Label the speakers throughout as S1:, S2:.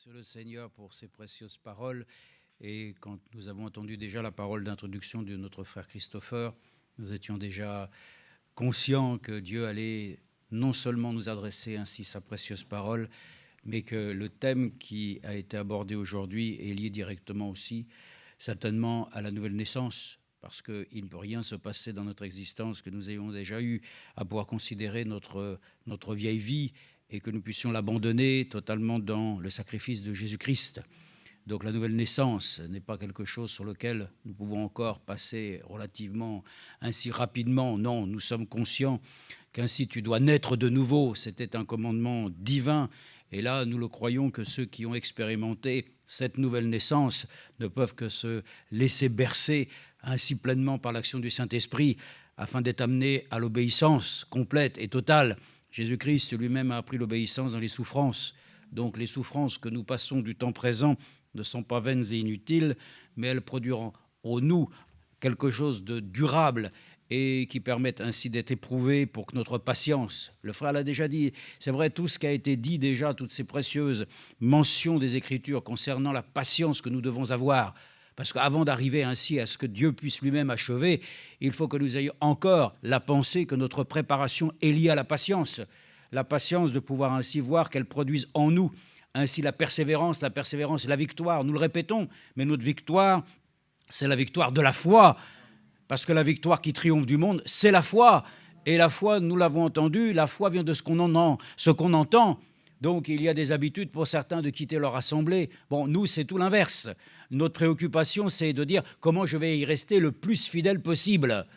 S1: Bénisse le Seigneur pour ses précieuses paroles. Et quand nous avons entendu déjà la parole d'introduction de notre frère Christopher, nous étions déjà conscients que Dieu allait non seulement nous adresser ainsi sa précieuse parole, mais que le thème qui a été abordé aujourd'hui est lié directement aussi, certainement, à la nouvelle naissance, parce qu'il ne peut rien se passer dans notre existence que nous ayons déjà eu à pouvoir considérer notre vieille vie et que nous puissions l'abandonner totalement dans le sacrifice de Jésus-Christ. Donc la nouvelle naissance n'est pas quelque chose sur lequel nous pouvons encore passer relativement ainsi rapidement. Non, nous sommes conscients qu'ainsi tu dois naître de nouveau. C'était un commandement divin. Et là, nous le croyons que ceux qui ont expérimenté cette nouvelle naissance ne peuvent que se laisser bercer ainsi pleinement par l'action du Saint-Esprit afin d'être amenés à l'obéissance complète et totale. Jésus-Christ lui-même a appris l'obéissance dans les souffrances. Donc les souffrances que nous passons du temps présent ne sont pas vaines et inutiles, mais elles produiront en nous quelque chose de durable et qui permettent ainsi d'être éprouvées pour que notre patience, le frère l'a déjà dit, c'est vrai, tout ce qui a été dit déjà, toutes ces précieuses mentions des Écritures concernant la patience que nous devons avoir, parce qu'avant d'arriver ainsi à ce que Dieu puisse lui-même achever, il faut que nous ayons encore la pensée que notre préparation est liée à la patience de pouvoir ainsi voir qu'elle produise en nous ainsi la persévérance et la victoire. Nous le répétons, mais notre victoire, c'est la victoire de la foi, parce que la victoire qui triomphe du monde, c'est la foi. Et la foi, nous l'avons entendu, la foi vient de ce qu'on entend. Donc il y a des habitudes pour certains de quitter leur assemblée. Bon, nous, c'est tout l'inverse. Notre préoccupation, c'est de dire comment je vais y rester le plus fidèle possible.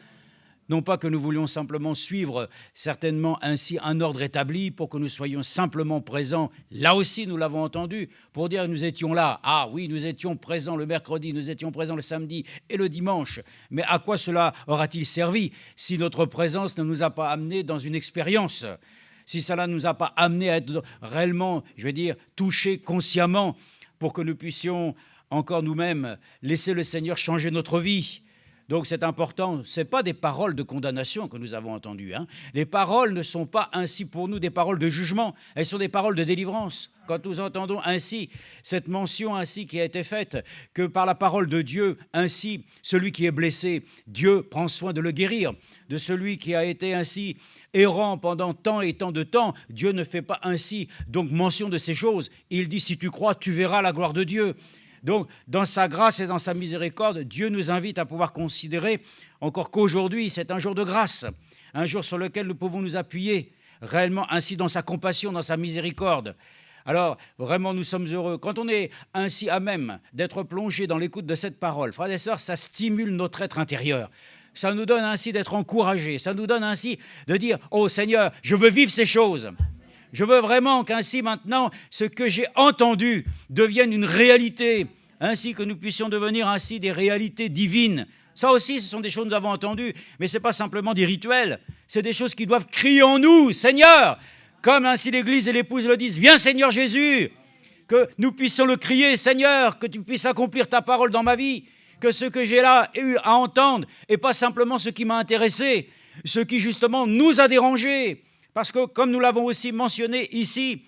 S1: Non pas que nous voulions simplement suivre certainement ainsi un ordre établi pour que nous soyons simplement présents. Là aussi, nous l'avons entendu, pour dire que nous étions là. Ah oui, nous étions présents le mercredi, nous étions présents le samedi et le dimanche. Mais à quoi cela aura-t-il servi si notre présence ne nous a pas amenés dans une expérience ? Si cela ne nous a pas amenés à être réellement, touchés consciemment pour que nous puissions encore nous-mêmes laisser le Seigneur changer notre vie. Donc c'est important, ce n'est pas des paroles de condamnation que nous avons entendues. Les paroles ne sont pas ainsi pour nous des paroles de jugement, elles sont des paroles de délivrance. Quand nous entendons ainsi cette mention ainsi qui a été faite, que par la parole de Dieu, ainsi celui qui est blessé, Dieu prend soin de le guérir. De celui qui a été ainsi errant pendant tant et tant de temps, Dieu ne fait pas ainsi donc mention de ces choses. Il dit, si tu crois, tu verras la gloire de Dieu. Donc, dans sa grâce et dans sa miséricorde, Dieu nous invite à pouvoir considérer encore qu'aujourd'hui, c'est un jour de grâce, un jour sur lequel nous pouvons nous appuyer réellement ainsi dans sa compassion, dans sa miséricorde. Alors, vraiment, nous sommes heureux. Quand on est ainsi à même d'être plongé dans l'écoute de cette parole, frères et sœurs, ça stimule notre être intérieur. Ça nous donne ainsi d'être encouragés. Ça nous donne ainsi de dire, oh Seigneur, je veux vivre ces choses. Je veux vraiment qu'ainsi maintenant, ce que j'ai entendu devienne une réalité, ainsi que nous puissions devenir ainsi des réalités divines. Ça aussi, ce sont des choses que nous avons entendues, mais ce n'est pas simplement des rituels, c'est des choses qui doivent crier en nous, Seigneur, comme ainsi l'Église et l'épouse le disent, viens Seigneur Jésus, que nous puissions le crier, Seigneur, que tu puisses accomplir ta parole dans ma vie, que ce que j'ai là eu à entendre, et pas simplement ce qui m'a intéressé, ce qui justement nous a dérangés. Parce que, comme nous l'avons aussi mentionné ici,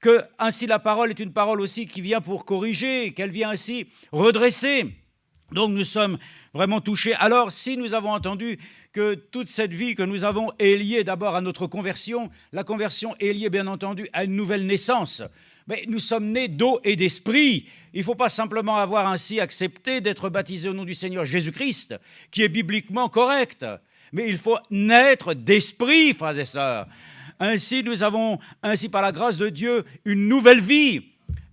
S1: que ainsi la parole est une parole aussi qui vient pour corriger, qu'elle vient ainsi redresser. Donc nous sommes vraiment touchés. Alors, si nous avons entendu que toute cette vie que nous avons est liée d'abord à notre conversion, la conversion est liée bien entendu à une nouvelle naissance. Mais nous sommes nés d'eau et d'esprit. Il ne faut pas simplement avoir ainsi accepté d'être baptisé au nom du Seigneur Jésus-Christ, qui est bibliquement correct. Mais il faut naître d'esprit, frères et sœurs. Ainsi, nous avons, ainsi par la grâce de Dieu, une nouvelle vie.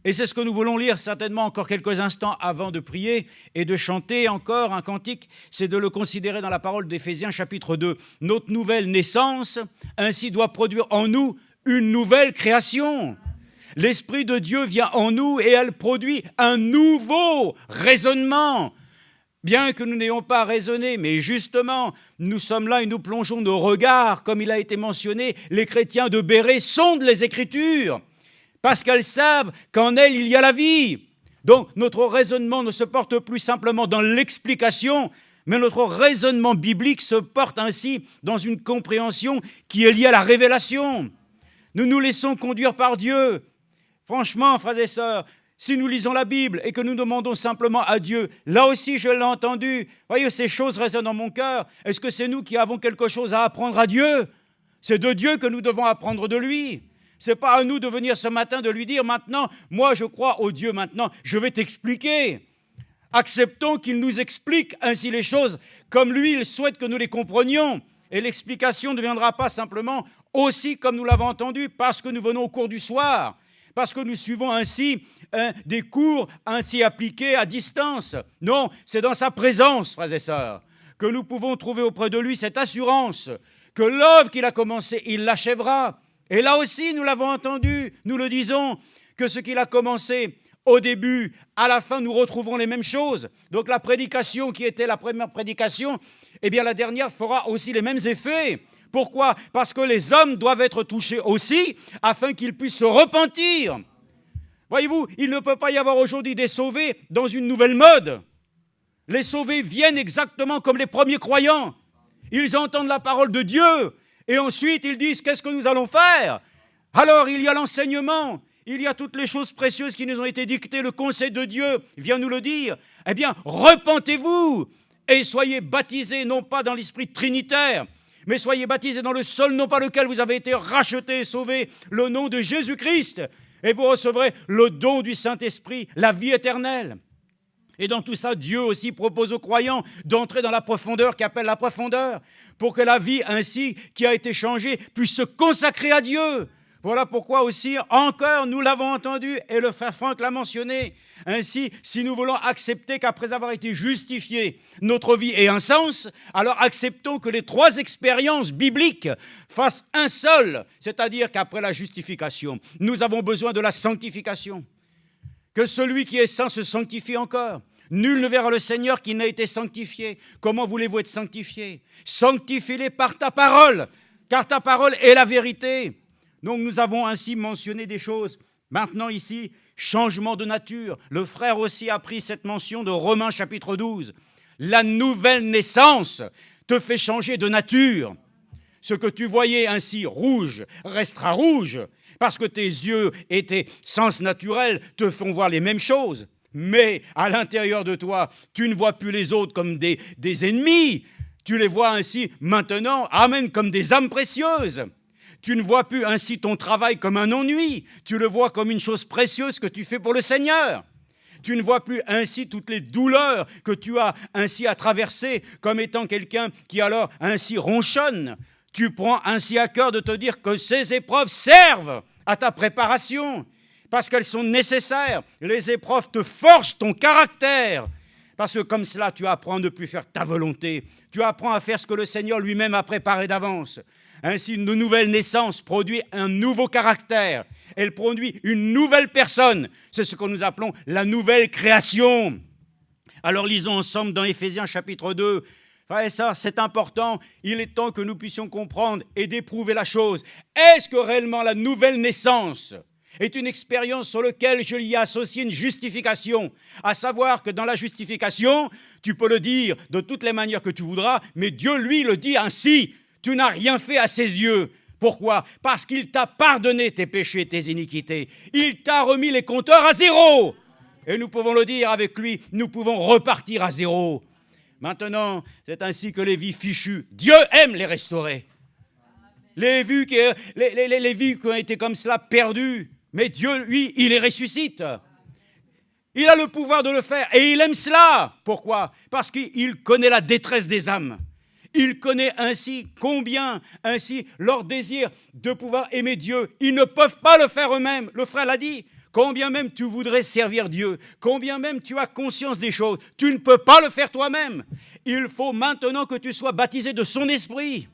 S1: Et c'est ce que nous voulons lire certainement encore quelques instants avant de prier et de chanter encore un cantique. C'est de le considérer dans la parole d'Éphésiens chapitre 2. Notre nouvelle naissance, ainsi, doit produire en nous une nouvelle création. L'Esprit de Dieu vient en nous et elle produit un nouveau raisonnement. Bien que nous n'ayons pas raisonné, mais justement, nous sommes là et nous plongeons nos regards, comme il a été mentionné, les chrétiens de Bérée sondent les Écritures, parce qu'elles savent qu'en elles, il y a la vie. Donc, notre raisonnement ne se porte plus simplement dans l'explication, mais notre raisonnement biblique se porte ainsi dans une compréhension qui est liée à la révélation. Nous nous laissons conduire par Dieu. Franchement, frères et sœurs, Si nous lisons la Bible et que nous demandons simplement à Dieu, là aussi je l'ai entendu, voyez, ces choses résonnent dans mon cœur. Est-ce que c'est nous qui avons quelque chose à apprendre à Dieu? C'est de Dieu que nous devons apprendre de lui. Ce n'est pas à nous de venir ce matin de lui dire maintenant, moi je crois au Dieu maintenant, je vais t'expliquer. Acceptons qu'il nous explique ainsi les choses comme lui, il souhaite que nous les comprenions. Et l'explication ne viendra pas simplement aussi comme nous l'avons entendu, parce que nous venons au cours du soir, parce que nous suivons ainsi des cours ainsi appliqués à distance. Non, c'est dans sa présence, frères et sœurs, que nous pouvons trouver auprès de lui cette assurance que l'œuvre qu'il a commencée, il l'achèvera. Et là aussi, nous l'avons entendu, nous le disons, que ce qu'il a commencé au début, à la fin, nous retrouverons les mêmes choses. Donc la prédication qui était la première prédication, eh bien la dernière fera aussi les mêmes effets. Pourquoi? Parce que les hommes doivent être touchés aussi, afin qu'ils puissent se repentir. Voyez-vous, il ne peut pas y avoir aujourd'hui des sauvés dans une nouvelle mode. Les sauvés viennent exactement comme les premiers croyants. Ils entendent la parole de Dieu et ensuite ils disent « Qu'est-ce que nous allons faire ?» Alors il y a l'enseignement, il y a toutes les choses précieuses qui nous ont été dictées, le conseil de Dieu vient nous le dire. Eh bien, repentez-vous et soyez baptisés, non pas dans l'esprit trinitaire, mais soyez baptisés dans le seul nom par lequel vous avez été rachetés et sauvés, le nom de Jésus-Christ, et vous recevrez le don du Saint-Esprit, la vie éternelle. Et dans tout ça, Dieu aussi propose aux croyants d'entrer dans la profondeur qui appelle la profondeur, pour que la vie ainsi qui a été changée puisse se consacrer à Dieu. Voilà pourquoi aussi, encore, nous l'avons entendu, et le frère Franck l'a mentionné. Ainsi, si nous voulons accepter qu'après avoir été justifiés, notre vie ait un sens, alors acceptons que les trois expériences bibliques fassent un seul, c'est-à-dire qu'après la justification, nous avons besoin de la sanctification. Que celui qui est saint se sanctifie encore. Nul ne verra le Seigneur qui n'a été sanctifié. Comment voulez-vous être sanctifié? Sanctifie-les par ta parole, car ta parole est la vérité. Donc nous avons ainsi mentionné des choses. Maintenant ici, changement de nature. Le frère aussi a pris cette mention de Romains chapitre 12. La nouvelle naissance te fait changer de nature. Ce que tu voyais ainsi rouge restera rouge, parce que tes yeux et tes sens naturels te font voir les mêmes choses. Mais à l'intérieur de toi, tu ne vois plus les autres comme des ennemis. Tu les vois ainsi maintenant, amen, comme des âmes précieuses. Tu ne vois plus ainsi ton travail comme un ennui. Tu le vois comme une chose précieuse que tu fais pour le Seigneur. Tu ne vois plus ainsi toutes les douleurs que tu as ainsi à traverser comme étant quelqu'un qui alors ainsi ronchonne. Tu prends ainsi à cœur de te dire que ces épreuves servent à ta préparation, parce qu'elles sont nécessaires. Les épreuves te forgent ton caractère, parce que comme cela, tu apprends à ne plus faire ta volonté. Tu apprends à faire ce que le Seigneur lui-même a préparé d'avance. Ainsi, une nouvelle naissance produit un nouveau caractère. Elle produit une nouvelle personne. C'est ce que nous appelons la nouvelle création. Alors lisons ensemble dans Éphésiens chapitre 2. Frères et sœurs, c'est important. Il est temps que nous puissions comprendre et d'éprouver la chose. Est-ce que réellement la nouvelle naissance est une expérience sur laquelle je y ai associé une justification? À savoir que dans la justification, tu peux le dire de toutes les manières que tu voudras, mais Dieu, lui, le dit ainsi. Tu n'as rien fait à ses yeux. Pourquoi? Parce qu'il t'a pardonné tes péchés, tes iniquités. Il t'a remis les compteurs à zéro. Et nous pouvons le dire avec lui, nous pouvons repartir à zéro. Maintenant, c'est ainsi que les vies fichues, Dieu aime les restaurer. Les vies qui ont été comme cela perdues, mais Dieu, lui, il les ressuscite. Il a le pouvoir de le faire et il aime cela. Pourquoi? Parce qu'il connaît la détresse des âmes. Il connaît ainsi combien, ainsi leur désir de pouvoir aimer Dieu. Ils ne peuvent pas le faire eux-mêmes. Le frère l'a dit. Combien même tu voudrais servir Dieu, combien même tu as conscience des choses, tu ne peux pas le faire toi-même. Il faut maintenant que tu sois baptisé de son esprit.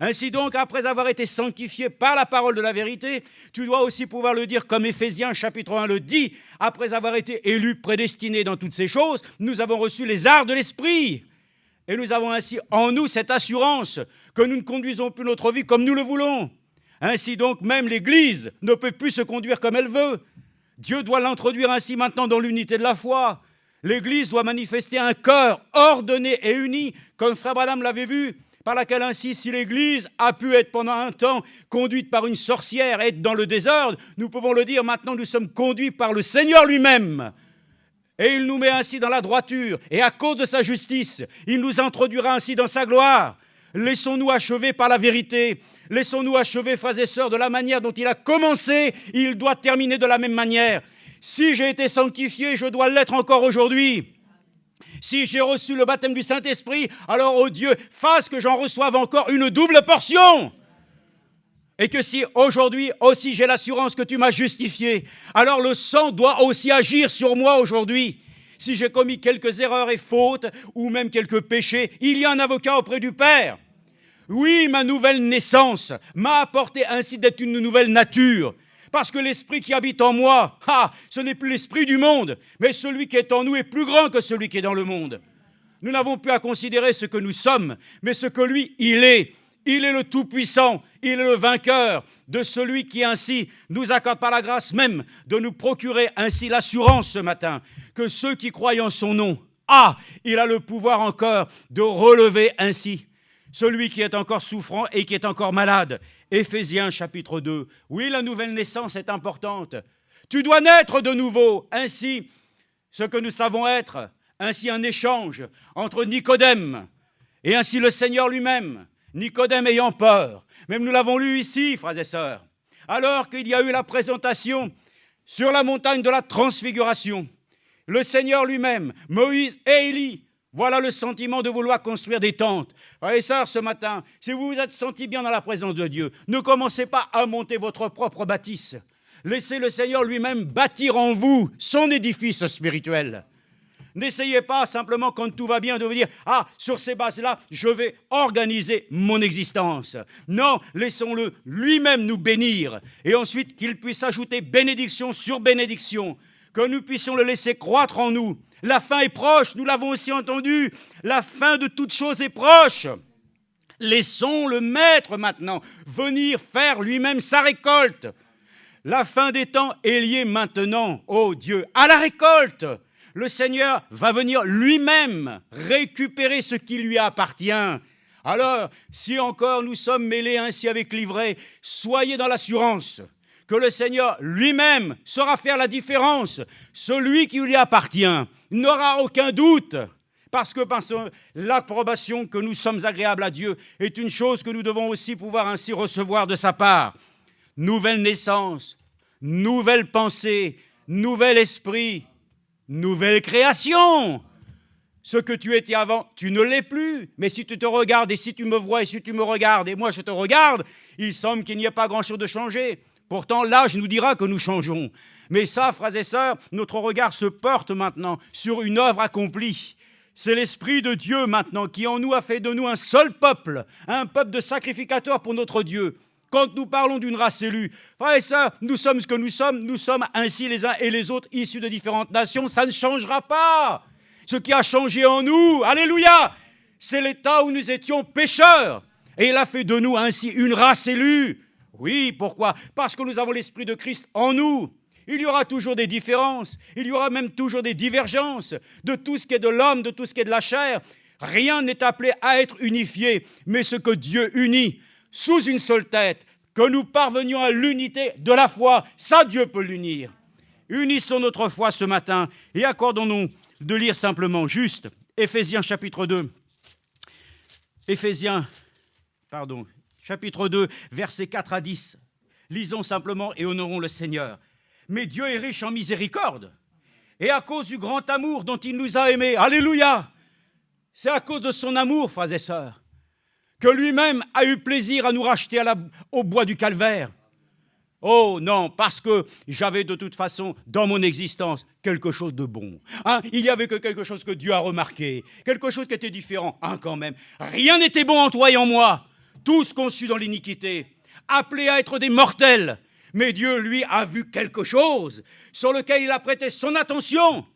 S1: Ainsi donc, après avoir été sanctifié par la parole de la vérité, tu dois aussi pouvoir le dire comme Éphésiens chapitre 1 le dit. Après avoir été élu, prédestiné dans toutes ces choses, nous avons reçu les arts de l'esprit. Et nous avons ainsi en nous cette assurance que nous ne conduisons plus notre vie comme nous le voulons. Ainsi donc, même l'Église ne peut plus se conduire comme elle veut. Dieu doit l'introduire ainsi maintenant dans l'unité de la foi. L'Église doit manifester un cœur ordonné et uni, comme Frère Branham l'avait vu, par laquelle ainsi, si l'Église a pu être pendant un temps conduite par une sorcière, être dans le désordre, nous pouvons le dire maintenant, nous sommes conduits par le Seigneur lui-même. Et il nous met ainsi dans la droiture, et à cause de sa justice, il nous introduira ainsi dans sa gloire. Laissons-nous achever par la vérité. Laissons-nous achever, frères et sœurs, de la manière dont il a commencé, il doit terminer de la même manière. Si j'ai été sanctifié, je dois l'être encore aujourd'hui. Si j'ai reçu le baptême du Saint-Esprit, alors, oh Dieu, fasse que j'en reçoive encore une double portion. Et que si aujourd'hui aussi j'ai l'assurance que tu m'as justifié, alors le sang doit aussi agir sur moi aujourd'hui. Si j'ai commis quelques erreurs et fautes, ou même quelques péchés, il y a un avocat auprès du Père. Oui, ma nouvelle naissance m'a apporté ainsi d'être une nouvelle nature. Parce que l'esprit qui habite en moi, ce n'est plus l'esprit du monde, mais celui qui est en nous est plus grand que celui qui est dans le monde. Nous n'avons plus à considérer ce que nous sommes, mais ce que lui, il est. Il est le Tout-Puissant, il est le vainqueur de celui qui ainsi nous accorde par la grâce même de nous procurer ainsi l'assurance ce matin que ceux qui croient en son nom, il a le pouvoir encore de relever ainsi celui qui est encore souffrant et qui est encore malade. Éphésiens chapitre 2. Oui, la nouvelle naissance est importante. Tu dois naître de nouveau. Ainsi, ce que nous savons être, ainsi un échange entre Nicodème et ainsi le Seigneur lui-même. Nicodème ayant peur. Même nous l'avons lu ici, frères et sœurs. Alors qu'il y a eu la présentation sur la montagne de la transfiguration, le Seigneur lui-même, Moïse et Élie, voilà le sentiment de vouloir construire des tentes. Frères et sœurs, ce matin, si vous vous êtes sentis bien dans la présence de Dieu, ne commencez pas à monter votre propre bâtisse. Laissez le Seigneur lui-même bâtir en vous son édifice spirituel. N'essayez pas simplement, quand tout va bien, de vous dire « sur ces bases-là, je vais organiser mon existence ». Non, laissons-le lui-même nous bénir. Et ensuite, qu'il puisse ajouter bénédiction sur bénédiction. Que nous puissions le laisser croître en nous. La fin est proche, nous l'avons aussi entendu. La fin de toute chose est proche. Laissons le Maître maintenant venir faire lui-même sa récolte. La fin des temps est liée maintenant, ô Dieu, à la récolte. Le Seigneur va venir lui-même récupérer ce qui lui appartient. Alors, si encore nous sommes mêlés ainsi avec l'ivraie, soyez dans l'assurance que le Seigneur lui-même saura faire la différence. Celui qui lui appartient n'aura aucun doute, parce que l'approbation que nous sommes agréables à Dieu est une chose que nous devons aussi pouvoir ainsi recevoir de sa part. Nouvelle naissance, nouvelle pensée, nouvel esprit, nouvelle création. Ce que tu étais avant, tu ne l'es plus. Mais si tu te regardes et si tu me vois et si tu me regardes et moi je te regarde, il semble qu'il n'y ait pas grand-chose de changé. Pourtant, l'âge nous dira que nous changeons. Mais ça, frères et sœurs, notre regard se porte maintenant sur une œuvre accomplie. C'est l'Esprit de Dieu maintenant qui en nous a fait de nous un seul peuple, un peuple de sacrificateurs pour notre Dieu. Quand nous parlons d'une race élue, frères et sœurs, nous sommes ce que nous sommes ainsi les uns et les autres issus de différentes nations, ça ne changera pas. Ce qui a changé en nous, alléluia, c'est l'état où nous étions pécheurs. Et il a fait de nous ainsi une race élue. Oui, pourquoi ? Parce que nous avons l'Esprit de Christ en nous. Il y aura toujours des différences, il y aura même toujours des divergences de tout ce qui est de l'homme, de tout ce qui est de la chair. Rien n'est appelé à être unifié, mais ce que Dieu unit sous une seule tête, que nous parvenions à l'unité de la foi, ça Dieu peut l'unir. Unissons notre foi ce matin et accordons-nous de lire simplement juste Éphésiens chapitre 2. Chapitre 2, versets 4 à 10. Lisons simplement et honorons le Seigneur. Mais Dieu est riche en miséricorde. Et à cause du grand amour dont il nous a aimés, alléluia, c'est à cause de son amour, frères et sœurs, que lui-même a eu plaisir à nous racheter au bois du calvaire. Oh non, parce que j'avais de toute façon dans mon existence quelque chose de bon. Il n'y avait que quelque chose que Dieu a remarqué, quelque chose qui était différent. Quand même, rien n'était bon en toi et en moi. Tous conçus dans l'iniquité, appelés à être des mortels. Mais Dieu, lui, a vu quelque chose sur lequel il a prêté son attention.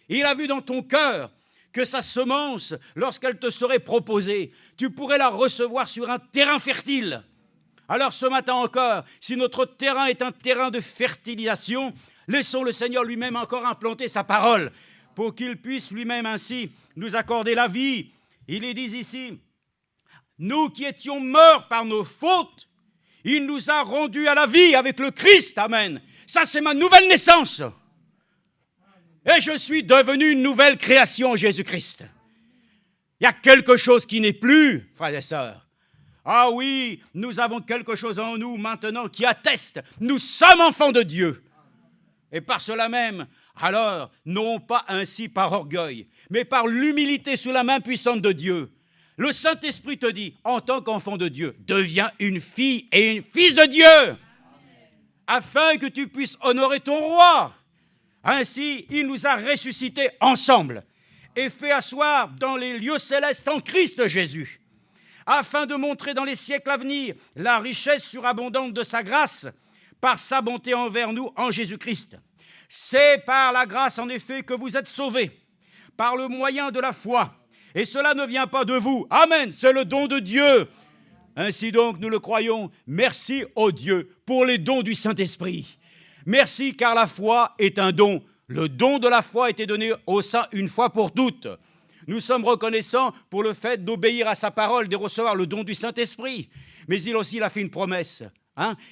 S1: Il a vu dans ton cœur que sa semence, lorsqu'elle te serait proposée, tu pourrais la recevoir sur un terrain fertile. Alors ce matin encore, si notre terrain est un terrain de fertilisation, laissons le Seigneur lui-même encore implanter sa parole pour qu'il puisse lui-même ainsi nous accorder la vie. Il est dit ici, Nous qui étions morts par nos fautes, il nous a rendus à la vie avec le Christ. Amen. Ça, c'est ma nouvelle naissance. Et je suis devenu une nouvelle création en Jésus-Christ. Il y a quelque chose qui n'est plus, frères et sœurs. Ah oui, nous avons quelque chose en nous maintenant qui atteste. Nous sommes enfants de Dieu. Et par cela même, alors, non pas ainsi par orgueil, mais par l'humilité sous la main puissante de Dieu. Le Saint-Esprit te dit, en tant qu'enfant de Dieu, deviens une fille et un fils de Dieu, afin que tu puisses honorer ton roi. Ainsi, il nous a ressuscités ensemble et fait asseoir dans les lieux célestes en Christ Jésus, afin de montrer dans les siècles à venir la richesse surabondante de sa grâce par sa bonté envers nous en Jésus-Christ. C'est par la grâce, en effet, que vous êtes sauvés, par le moyen de la foi. Et cela ne vient pas de vous. Amen, c'est le don de Dieu. Ainsi donc, nous le croyons. Merci au Dieu pour les dons du Saint-Esprit. Merci, car la foi est un don. Le don de la foi a été donné au Saint une fois pour toutes. Nous sommes reconnaissants pour le fait d'obéir à sa parole, de recevoir le don du Saint-Esprit. Mais il aussi, il a fait une promesse,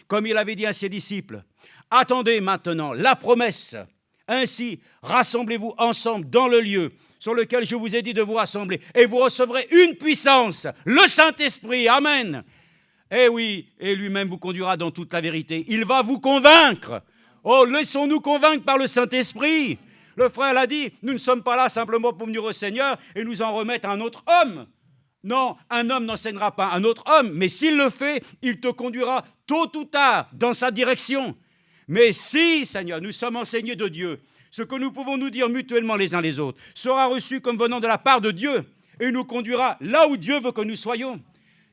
S1: comme il avait dit à ses disciples. Attendez maintenant la promesse. Ainsi, rassemblez-vous ensemble dans le lieu sur lequel je vous ai dit de vous rassembler, et vous recevrez une puissance, le Saint-Esprit. Amen. Eh oui, et lui-même vous conduira dans toute la vérité. Il va vous convaincre. Oh, laissons-nous convaincre par le Saint-Esprit. Le frère l'a dit, nous ne sommes pas là simplement pour venir au Seigneur et nous en remettre à un autre homme. Non, un homme n'enseignera pas à un autre homme, mais s'il le fait, il te conduira tôt ou tard dans sa direction. Mais si, Seigneur, nous sommes enseignés de Dieu, ce que nous pouvons nous dire mutuellement les uns les autres sera reçu comme venant de la part de Dieu et nous conduira là où Dieu veut que nous soyons.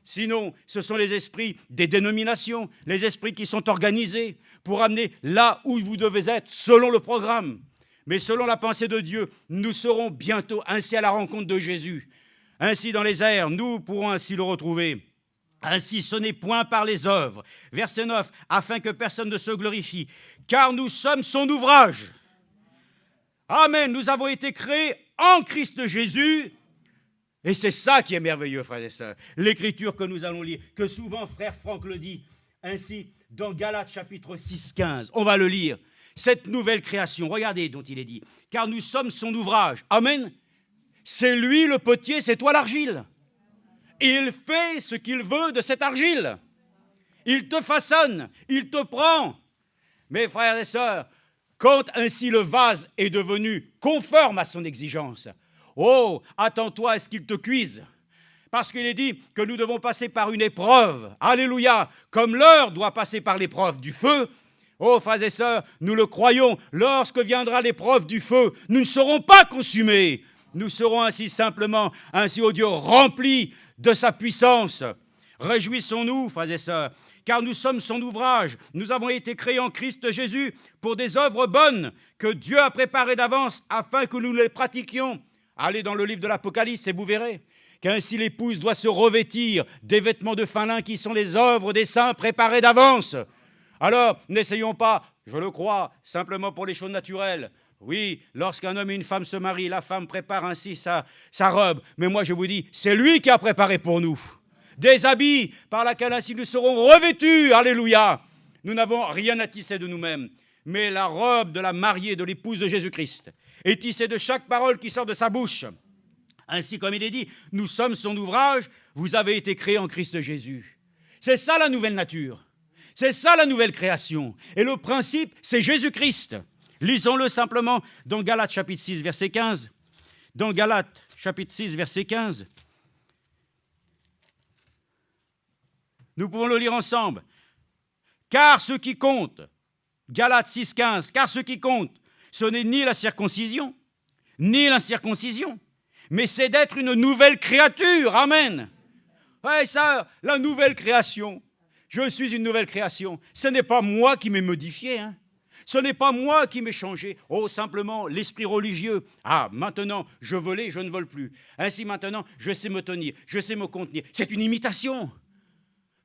S1: Sinon, ce sont les esprits des dénominations, les esprits qui sont organisés pour amener là où vous devez être selon le programme. Mais selon la pensée de Dieu, nous serons bientôt ainsi à la rencontre de Jésus. Ainsi dans les airs, nous pourrons ainsi le retrouver. Ainsi, ce n'est point par les œuvres. Verset 9, afin que personne ne se glorifie, car nous sommes son ouvrage. Amen, nous avons été créés en Christ Jésus. Et c'est ça qui est merveilleux, frères et sœurs. L'écriture que nous allons lire, que souvent frère Franck le dit, ainsi dans Galates chapitre 6, 15. On va le lire. Cette nouvelle création, regardez dont il est dit, car nous sommes son ouvrage. Amen. C'est lui le potier, c'est toi l'argile. Il fait ce qu'il veut de cette argile. Il te façonne, il te prend. Mes frères et sœurs, quand ainsi le vase est devenu conforme à son exigence, oh, attends-toi à ce qu'il te cuise. Parce qu'il est dit que nous devons passer par une épreuve. Alléluia. Comme l'heure doit passer par l'épreuve du feu. Oh, frères et sœurs, nous le croyons. Lorsque viendra l'épreuve du feu, nous ne serons pas consumés. Nous serons ainsi simplement, ainsi ô Dieu, remplis de sa puissance. Réjouissons-nous, frères et sœurs, car nous sommes son ouvrage. Nous avons été créés en Christ Jésus pour des œuvres bonnes que Dieu a préparées d'avance afin que nous les pratiquions. Allez dans le livre de l'Apocalypse et vous verrez qu'ainsi l'épouse doit se revêtir des vêtements de fin lin qui sont les œuvres des saints préparées d'avance. Alors, n'essayons pas, je le crois, simplement pour les choses naturelles. Oui, lorsqu'un homme et une femme se marient, la femme prépare ainsi sa robe. Mais moi, je vous dis, c'est lui qui a préparé pour nous des habits par lesquels ainsi nous serons revêtus. Alléluia. Nous n'avons rien à tisser de nous-mêmes, mais la robe de la mariée, de l'épouse de Jésus-Christ, est tissée de chaque parole qui sort de sa bouche. Ainsi, comme il est dit, nous sommes son ouvrage, vous avez été créés en Christ Jésus. C'est ça la nouvelle nature. C'est ça la nouvelle création. Et le principe, c'est Jésus-Christ. Lisons-le simplement dans Galates chapitre 6, verset 15. Dans Galates chapitre 6, verset 15. Nous pouvons le lire ensemble. Car ce qui compte, Galates 6, 15, car ce qui compte, ce n'est ni la circoncision, ni l'incirconcision, mais c'est d'être une nouvelle créature. Amen. Ouais, ça, la nouvelle création. Je suis une nouvelle création. Ce n'est pas moi qui m'ai modifié, Ce n'est pas moi qui m'ai changé. Oh, simplement, l'esprit religieux. Ah, maintenant, je volais, je ne vole plus. Ainsi, maintenant, je sais me tenir, je sais me contenir. C'est une imitation.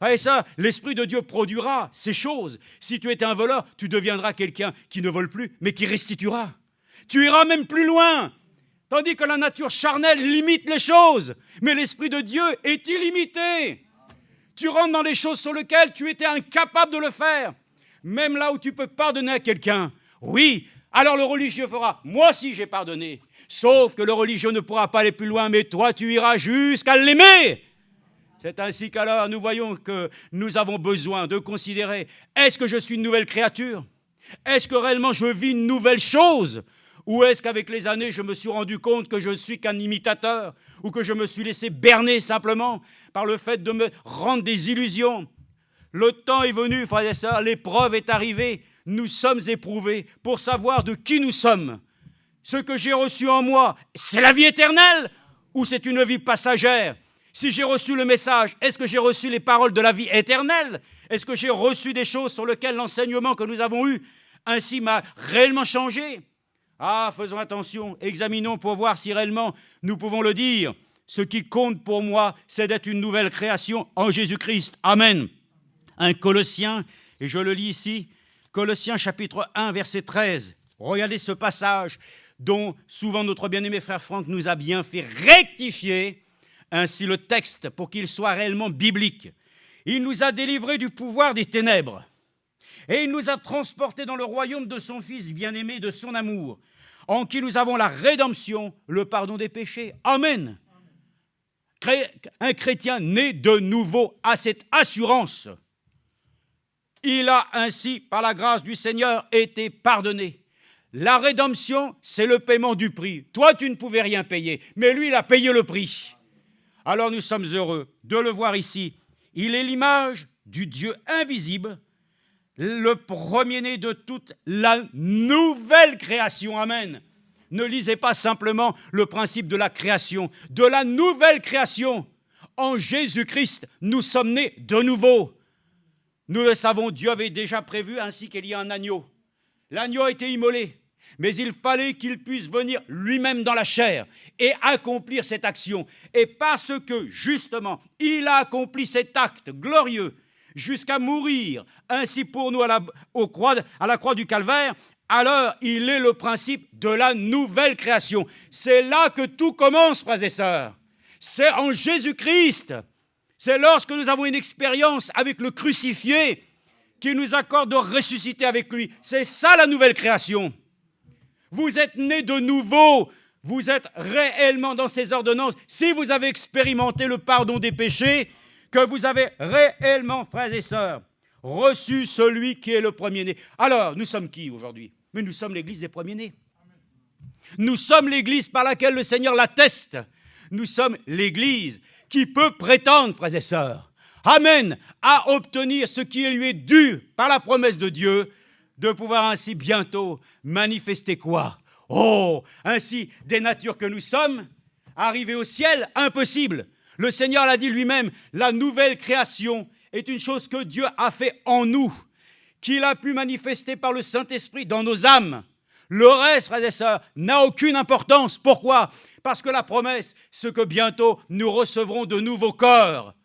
S1: Et ça, l'Esprit de Dieu produira ces choses. Si tu étais un voleur, tu deviendras quelqu'un qui ne vole plus, mais qui restituera. Tu iras même plus loin. Tandis que la nature charnelle limite les choses, mais l'Esprit de Dieu est illimité. Tu rentres dans les choses sur lesquelles tu étais incapable de le faire. Même là où tu peux pardonner à quelqu'un, oui, alors le religieux fera, moi aussi j'ai pardonné. Sauf que le religieux ne pourra pas aller plus loin, mais toi tu iras jusqu'à l'aimer. C'est ainsi qu'alors nous voyons que nous avons besoin de considérer, est-ce que je suis une nouvelle créature? Est-ce que réellement je vis une nouvelle chose? Ou est-ce qu'avec les années, je me suis rendu compte que je ne suis qu'un imitateur? Ou que je me suis laissé berner simplement par le fait de me rendre des illusions? Le temps est venu, frères et sœurs, l'épreuve est arrivée. Nous sommes éprouvés pour savoir de qui nous sommes. Ce que j'ai reçu en moi, c'est la vie éternelle ou c'est une vie passagère? Si j'ai reçu le message, est-ce que j'ai reçu les paroles de la vie éternelle? Est-ce que j'ai reçu des choses sur lesquelles l'enseignement que nous avons eu ainsi m'a réellement changé? Ah, faisons attention, examinons pour voir si réellement nous pouvons le dire. Ce qui compte pour moi, c'est d'être une nouvelle création en Jésus-Christ. Amen. Un Colossiens, et je le lis ici, Colossiens chapitre 1, verset 13. Regardez ce passage dont souvent notre bien-aimé frère Franck nous a bien fait rectifier ainsi le texte pour qu'il soit réellement biblique. Il nous a délivrés du pouvoir des ténèbres et il nous a transportés dans le royaume de son Fils bien-aimé, de son amour, en qui nous avons la rédemption, le pardon des péchés. Amen. Un chrétien né de nouveau a cette assurance. Il a ainsi, par la grâce du Seigneur, été pardonné. La rédemption, c'est le paiement du prix. Toi, tu ne pouvais rien payer, mais lui, il a payé le prix. Alors nous sommes heureux de le voir ici. Il est l'image du Dieu invisible, le premier-né de toute la nouvelle création. Amen. Ne lisez pas simplement le principe de la création, de la nouvelle création. En Jésus-Christ, nous sommes nés de nouveau. Nous le savons, Dieu avait déjà prévu ainsi qu'il y ait un agneau. L'agneau a été immolé, mais il fallait qu'il puisse venir lui-même dans la chair et accomplir cette action. Et parce que, justement, il a accompli cet acte glorieux jusqu'à mourir ainsi pour nous à la croix du Calvaire, alors il est le principe de la nouvelle création. C'est là que tout commence, frères et sœurs. C'est en Jésus-Christ. C'est lorsque nous avons une expérience avec le crucifié qui nous accorde de ressusciter avec lui. C'est ça la nouvelle création. Vous êtes nés de nouveau. Vous êtes réellement dans ces ordonnances. Si vous avez expérimenté le pardon des péchés, que vous avez réellement, frères et sœurs, reçu celui qui est le premier-né. Alors, nous sommes qui aujourd'hui? Mais nous sommes l'Église des premiers-nés. Nous sommes l'Église par laquelle le Seigneur l'atteste. Nous sommes l'Église qui peut prétendre, frères et sœurs, amen, à obtenir ce qui lui est dû par la promesse de Dieu, de pouvoir ainsi bientôt manifester quoi? Oh, ainsi des natures que nous sommes, arriver au ciel, impossible. Le Seigneur l'a dit lui-même, la nouvelle création est une chose que Dieu a fait en nous, qu'il a pu manifester par le Saint-Esprit dans nos âmes. Le reste, frères et sœurs, n'a aucune importance. Pourquoi? Parce que la promesse, c'est que bientôt nous recevrons de nouveaux corps.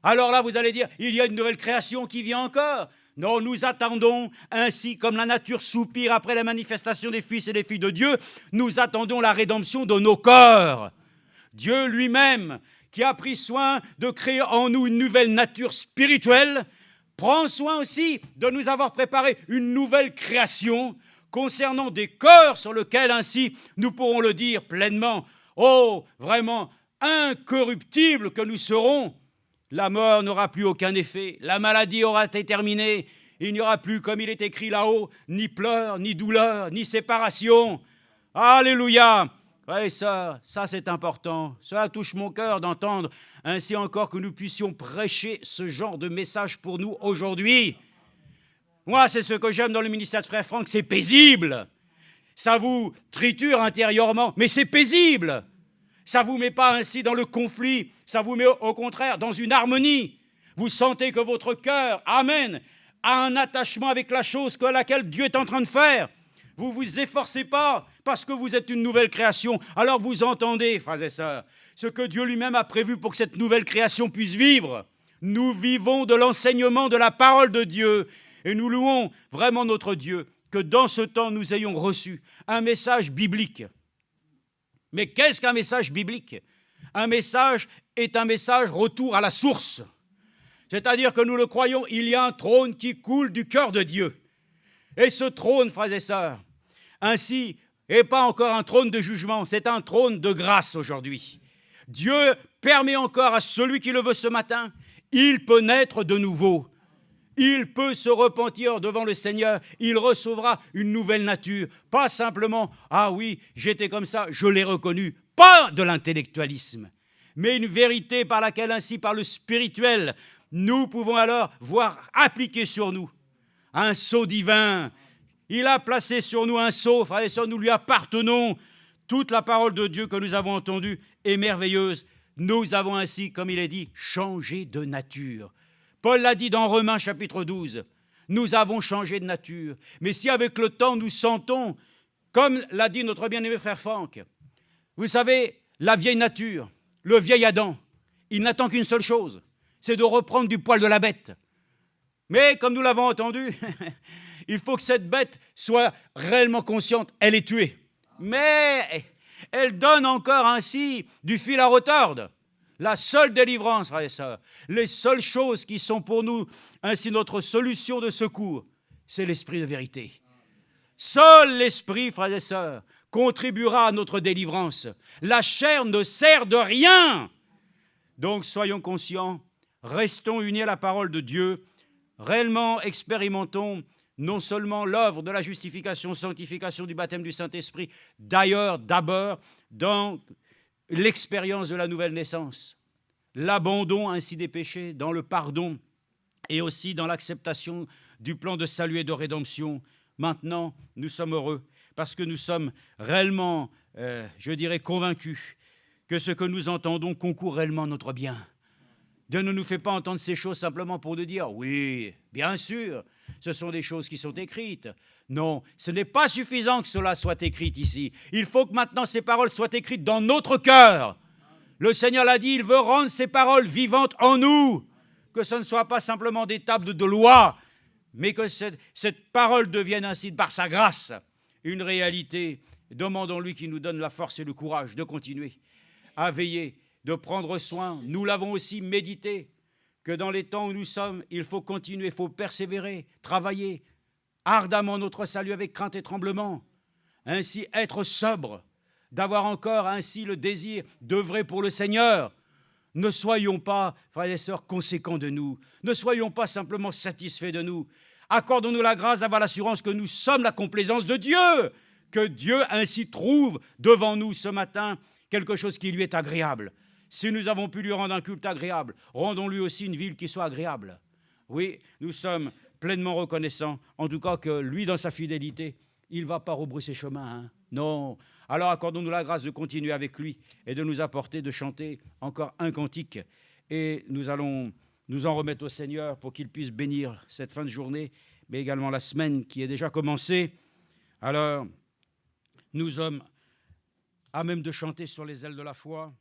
S1: Alors là, vous allez dire, il y a une nouvelle création qui vient encore. Non, nous attendons, ainsi comme la nature soupire après la manifestation des fils et des filles de Dieu, nous attendons la rédemption de nos corps. Dieu lui-même, qui a pris soin de créer en nous une nouvelle nature spirituelle, prend soin aussi de nous avoir préparé une nouvelle création concernant des corps sur lesquels ainsi nous pourrons le dire pleinement. Oh, vraiment incorruptibles que nous serons. La mort n'aura plus aucun effet, la maladie aura été terminée, il n'y aura plus, comme il est écrit là-haut, ni pleurs, ni douleurs, ni séparation. Alléluia! Oui, ça c'est important. Cela touche mon cœur d'entendre ainsi encore que nous puissions prêcher ce genre de message pour nous aujourd'hui. Moi, c'est ce que j'aime dans le ministère de Frère Franck, c'est paisible. Ça vous triture intérieurement, mais c'est paisible. Ça ne vous met pas ainsi dans le conflit, ça vous met au contraire dans une harmonie. Vous sentez que votre cœur, amen, a un attachement avec la chose à laquelle Dieu est en train de faire. Vous ne vous efforcez pas parce que vous êtes une nouvelle création. Alors vous entendez, frères et sœurs, ce que Dieu lui-même a prévu pour que cette nouvelle création puisse vivre. Nous vivons de l'enseignement de la parole de Dieu et nous louons vraiment notre Dieu que dans ce temps nous ayons reçu un message biblique. Mais qu'est-ce qu'un message biblique? Un message est un message retour à la source. C'est-à-dire que nous le croyons, il y a un trône qui coule du cœur de Dieu. Et ce trône, frères et sœurs, ainsi, n'est pas encore un trône de jugement, c'est un trône de grâce aujourd'hui. Dieu permet encore à celui qui le veut ce matin, il peut naître de nouveau. Il peut se repentir devant le Seigneur, il recevra une nouvelle nature. Pas simplement, ah oui, j'étais comme ça, je l'ai reconnu. Pas de l'intellectualisme, mais une vérité par laquelle, ainsi par le spirituel, nous pouvons alors voir appliquer sur nous un sceau divin. Il a placé sur nous un sceau, frères et sœurs, nous lui appartenons. Toute la parole de Dieu que nous avons entendue est merveilleuse. Nous avons ainsi, comme il est dit, changé de nature. Paul l'a dit dans Romains chapitre 12, nous avons changé de nature. Mais si avec le temps nous sentons, comme l'a dit notre bien-aimé frère Franck, vous savez, la vieille nature, le vieil Adam, il n'attend qu'une seule chose, c'est de reprendre du poil de la bête. Mais comme nous l'avons entendu, il faut que cette bête soit réellement consciente, elle est tuée. Mais elle donne encore ainsi du fil à retordre. La seule délivrance, frères et sœurs, les seules choses qui sont pour nous ainsi notre solution de secours, c'est l'esprit de vérité. Seul l'esprit, frères et sœurs, contribuera à notre délivrance. La chair ne sert de rien. Donc soyons conscients, restons unis à la parole de Dieu, réellement expérimentons non seulement l'œuvre de la justification, sanctification du baptême du Saint-Esprit, d'ailleurs, d'abord, dans l'expérience de la nouvelle naissance, l'abandon ainsi des péchés, dans le pardon et aussi dans l'acceptation du plan de salut et de rédemption. Maintenant, nous sommes heureux parce que nous sommes réellement, je dirais, convaincus que ce que nous entendons concourt réellement à notre bien. Dieu ne nous fait pas entendre ces choses simplement pour nous dire « oui, bien sûr, ce sont des choses qui sont écrites ». Non, ce n'est pas suffisant que cela soit écrit ici. Il faut que maintenant ces paroles soient écrites dans notre cœur. Le Seigneur l'a dit, il veut rendre ces paroles vivantes en nous. Que ce ne soit pas simplement des tables de loi, mais que cette parole devienne ainsi, par sa grâce, une réalité. Demandons-lui qu'il nous donne la force et le courage de continuer à veiller, de prendre soin. Nous l'avons aussi médité, que dans les temps où nous sommes, il faut continuer, il faut persévérer, travailler ardemment notre salut avec crainte et tremblement. Ainsi être sobre, d'avoir encore ainsi le désir d'œuvrer pour le Seigneur. Ne soyons pas, frères et sœurs, conséquents de nous. Ne soyons pas simplement satisfaits de nous. Accordons-nous la grâce d'avoir l'assurance que nous sommes la complaisance de Dieu, que Dieu ainsi trouve devant nous ce matin quelque chose qui lui est agréable. Si nous avons pu lui rendre un culte agréable, rendons-lui aussi une ville qui soit agréable. Oui, nous sommes pleinement reconnaissants, en tout cas que lui, dans sa fidélité, il ne va pas rebrousser chemin. Hein. Non. Alors accordons-nous la grâce de continuer avec lui et de nous apporter, de chanter encore un cantique. Et nous allons nous en remettre au Seigneur pour qu'il puisse bénir cette fin de journée, mais également la semaine qui est déjà commencée. Alors, nous sommes à même de chanter sur les ailes de la foi.